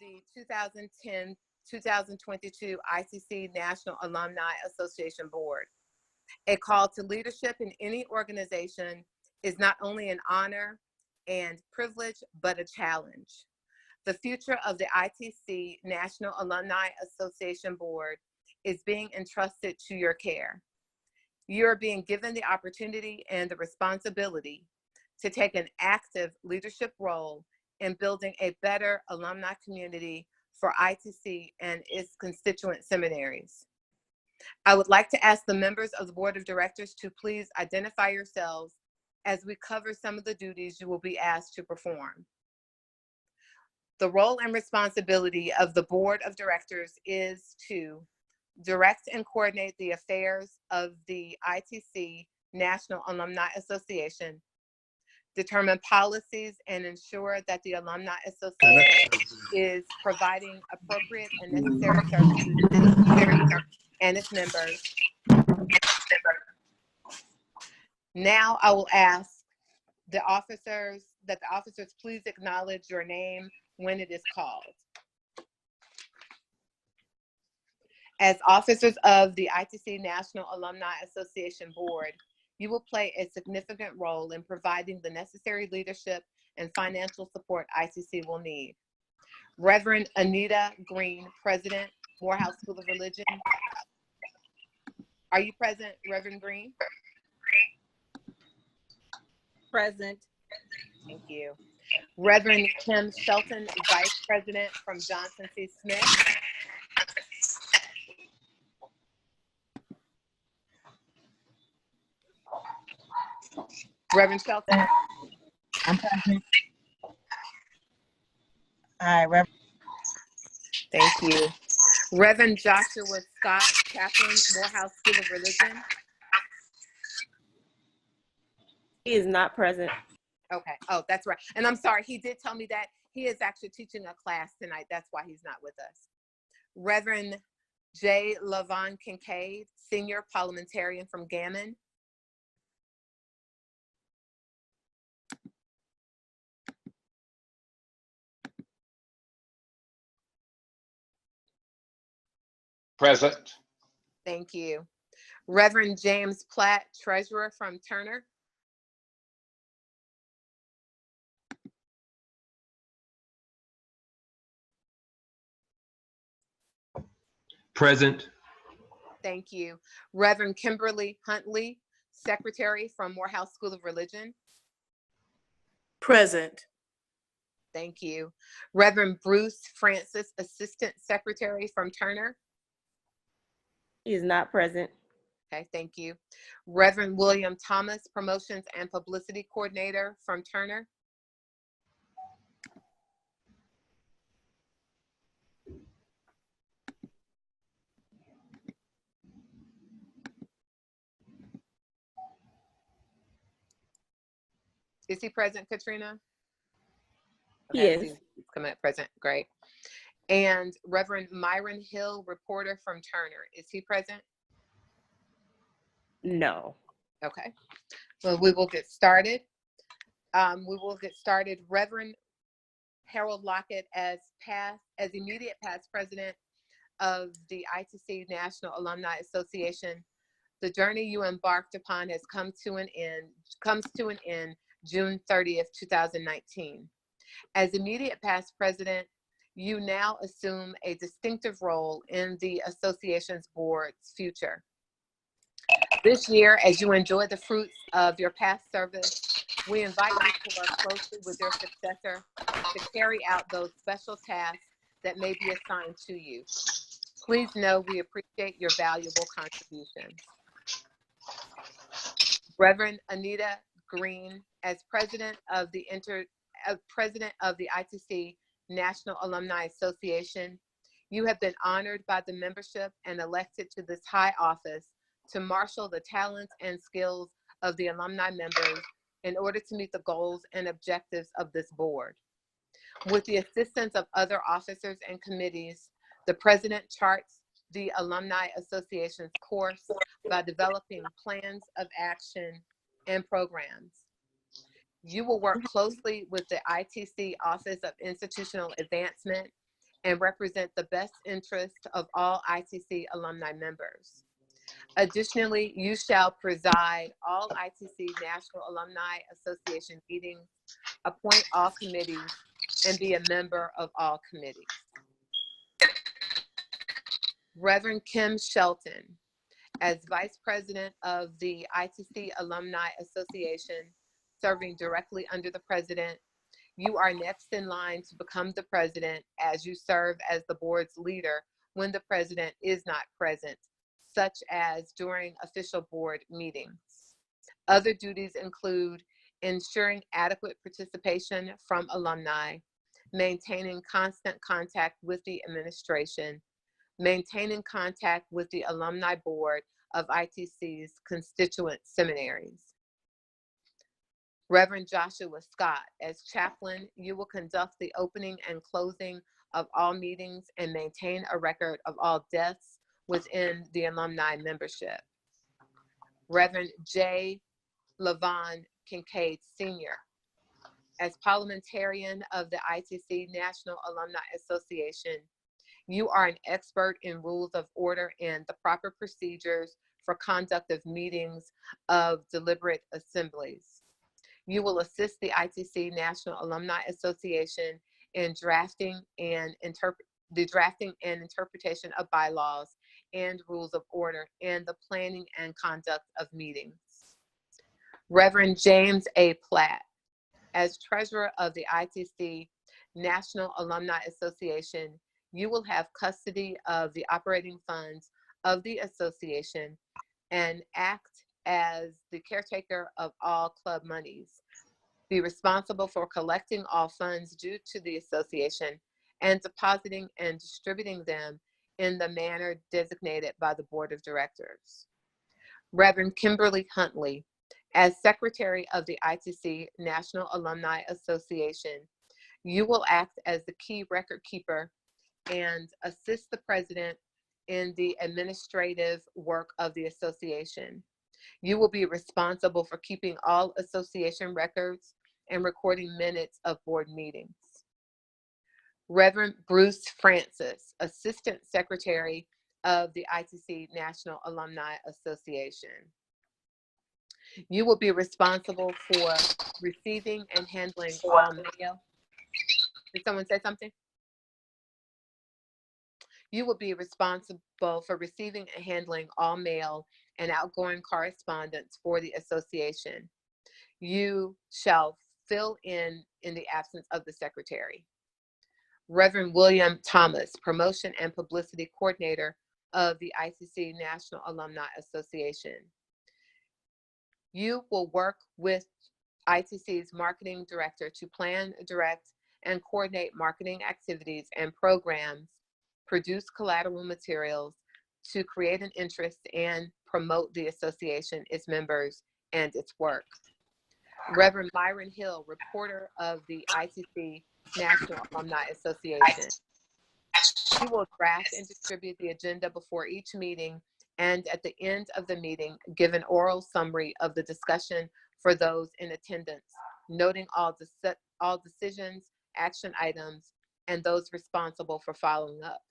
the 2010-2022 ITC National Alumni Association Board. A call to leadership in any organization is not only an honor and privilege, but a challenge. The future of the ITC National Alumni Association Board is being entrusted to your care. You are being given the opportunity and the responsibility to take an active leadership role in building a better alumni community for ITC and its constituent seminaries. I would like to ask the members of the Board of Directors to please identify yourselves as we cover some of the duties you will be asked to perform. The role and responsibility of the Board of Directors is to direct and coordinate the affairs of the ITC National Alumni Association, determine policies and ensure that the Alumni Association is providing appropriate and necessary services and its members. Now I will ask the officers please acknowledge your name when it is called. As officers of the ITC National Alumni Association Board, you will play a significant role in providing the necessary leadership and financial support ITC will need. Reverend Anita Green, President, Morehouse School of Religion. Are you present, Reverend Green? Present. Thank you. Reverend Kim Shelton, Vice President from Johnson C. Smith. Reverend Shelton. I'm present. Hi, Reverend. Thank you. Reverend Joshua Scott, Chaplain, Morehouse School of Religion. He is not present. Okay. Oh, that's right. And I'm sorry, he did tell me that he is actually teaching a class tonight. That's why he's not with us. Reverend J. Lavon Kincaid, Senior Parliamentarian from Gammon. Present. Thank you. Reverend James Platt, Treasurer from Turner. Present. Thank you. Reverend Kimberly Huntley, Secretary from Morehouse School of Religion. Present. Thank you. Reverend Bruce Francis, Assistant Secretary from Turner. He is not present. Okay, thank you. Reverend William Thomas, Promotions and Publicity Coordinator from Turner. Is he present, Katrina? Okay, Yes. he's coming up present, great. And Reverend Myron Hill, reporter from Turner. Is he present? No. Okay, well, we will get started. Reverend Harold Lockett, as immediate past president of the ITC National Alumni Association, the journey you embarked upon has comes to an end June 30th, 2019. As immediate past president, you now assume a distinctive role in the association's board's future. This year, as you enjoy the fruits of your past service, we invite you to work closely with your successor to carry out those special tasks that may be assigned to you. Please know we appreciate your valuable contributions. Reverend Anita Green, as president of the ITC National Alumni Association, you have been honored by the membership and elected to this high office to marshal the talents and skills of the alumni members in order to meet the goals and objectives of this board. With the assistance of other officers and committees, the president charts the Alumni Association's course by developing plans of action and programs. You will work closely with the ITC Office of Institutional Advancement and represent the best interest of all ITC alumni members. Additionally, you shall preside all ITC National Alumni Association meetings, appoint all committees, and be a member of all committees. Reverend Kim Shelton, as Vice President of the ITC Alumni Association, serving directly under the President, you are next in line to become the President as you serve as the board's leader when the President is not present, such as during official board meetings. Other duties include ensuring adequate participation from alumni, maintaining constant contact with the administration, maintaining contact with the alumni board of ITC's constituent seminaries. Reverend Joshua Scott, as chaplain, you will conduct the opening and closing of all meetings and maintain a record of all deaths within the alumni membership. Reverend J. Levon Kincaid Sr., as parliamentarian of the ITC National Alumni Association, you are an expert in rules of order and the proper procedures for conduct of meetings of deliberate assemblies. You will assist the ITC National Alumni Association in drafting and interpretation of bylaws and rules of order and the planning and conduct of meetings. Reverend James A. Platt, as treasurer of the ITC National Alumni Association, you will have custody of the operating funds of the association and act as the caretaker of all club monies. Be responsible for collecting all funds due to the association and depositing and distributing them in the manner designated by the board of directors. Reverend Kimberly Huntley, as secretary of the ITC National Alumni Association, you will act as the key record keeper and assist the president in the administrative work of the association. You will be responsible for keeping all association records and recording minutes of board meetings. Reverend Bruce Francis, Assistant Secretary of the ITC National Alumni Association. You will be responsible for receiving and handling all mail. Did someone say something? You will be responsible for receiving and handling all mail and outgoing correspondence for the association. You shall fill in the absence of the secretary. Reverend William Thomas, Promotion and Publicity Coordinator of the ITC National Alumni Association. You will work with ITC's marketing director to plan, direct, and coordinate marketing activities and programs, produce collateral materials to create an interest and promote the association, its members, and its work. Reverend Myron Hill, reporter of the ITC National Alumni Association. He will draft and distribute the agenda before each meeting, and at the end of the meeting, give an oral summary of the discussion for those in attendance, noting all decisions, action items, and those responsible for following up.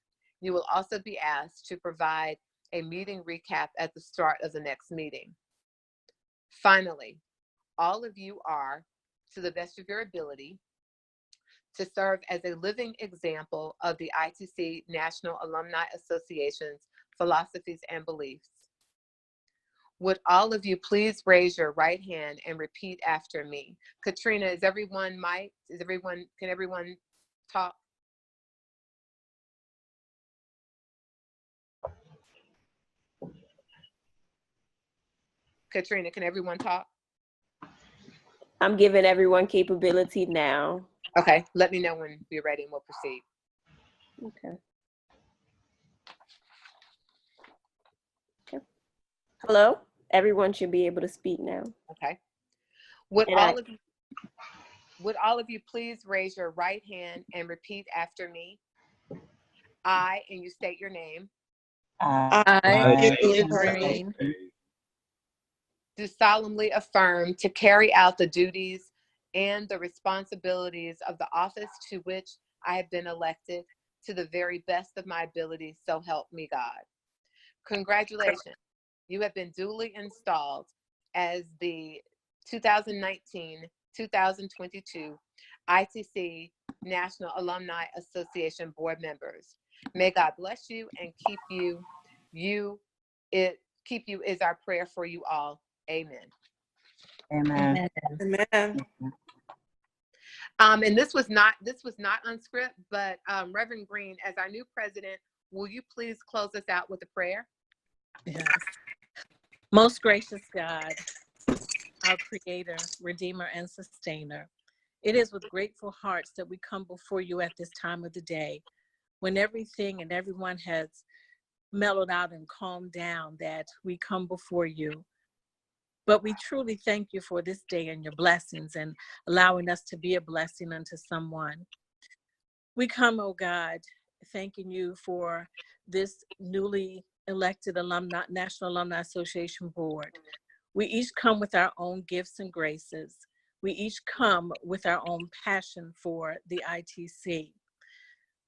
You will also be asked to provide a meeting recap at the start of the next meeting. Finally, all of you are, to the best of your ability, to serve as a living example of the ITC National Alumni Association's philosophies and beliefs. Would all of you please raise your right hand and repeat after me? Katrina, is everyone mic'd? Can everyone talk? Katrina, can everyone talk? I'm giving everyone capability now. Okay, let me know when we're ready and we'll proceed. Okay. Hello? Everyone should be able to speak now. Okay. Would And all of you please raise your right hand and repeat after me? I, and you state your name, I, do solemnly affirm to carry out the duties and the responsibilities of the office to which I have been elected to the very best of my ability, so help me God. Congratulations. You have been duly installed as the 2019-2022 ITC National Alumni Association board members. May God bless you and keep you. Keep you is our prayer for you all. Amen. Amen. Amen. And this was not on script, but Reverend Green, as our new president, will you please close us out with a prayer? Yes. Most gracious God, our creator, redeemer, and sustainer, it is with grateful hearts that we come before you at this time of the day, when everything and everyone has mellowed out and calmed down, that we come before you. But we truly thank you for this day and your blessings and allowing us to be a blessing unto someone. We come, oh God, thanking you for this newly elected National Alumni Association board. We each come with our own gifts and graces. We each come with our own passion for the ITC.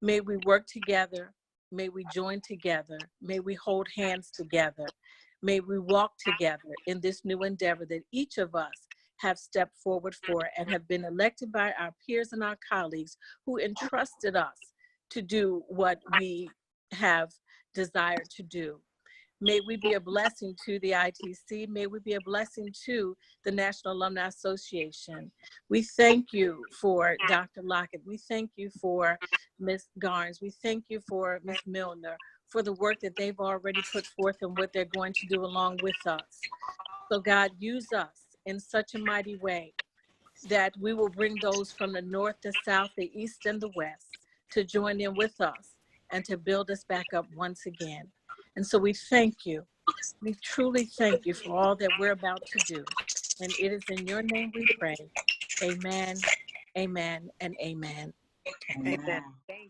May we work together. May we join together. May we hold hands together. May we walk together in this new endeavor that each of us have stepped forward for and have been elected by our peers and our colleagues who entrusted us to do what we have desired to do. May we be a blessing to the ITC. May we be a blessing to the National Alumni Association. We thank you for Dr. Lockett. We thank you for Ms. Garnes. We thank you for Ms. Milner, for the work that they've already put forth and what they're going to do along with us. So God, use us in such a mighty way that we will bring those from the north, the south, the east, and the west to join in with us and to build us back up once again. And so we thank you. We truly thank you for all that we're about to do. And it is in your name we pray. Amen, amen, and amen. Amen. Amen.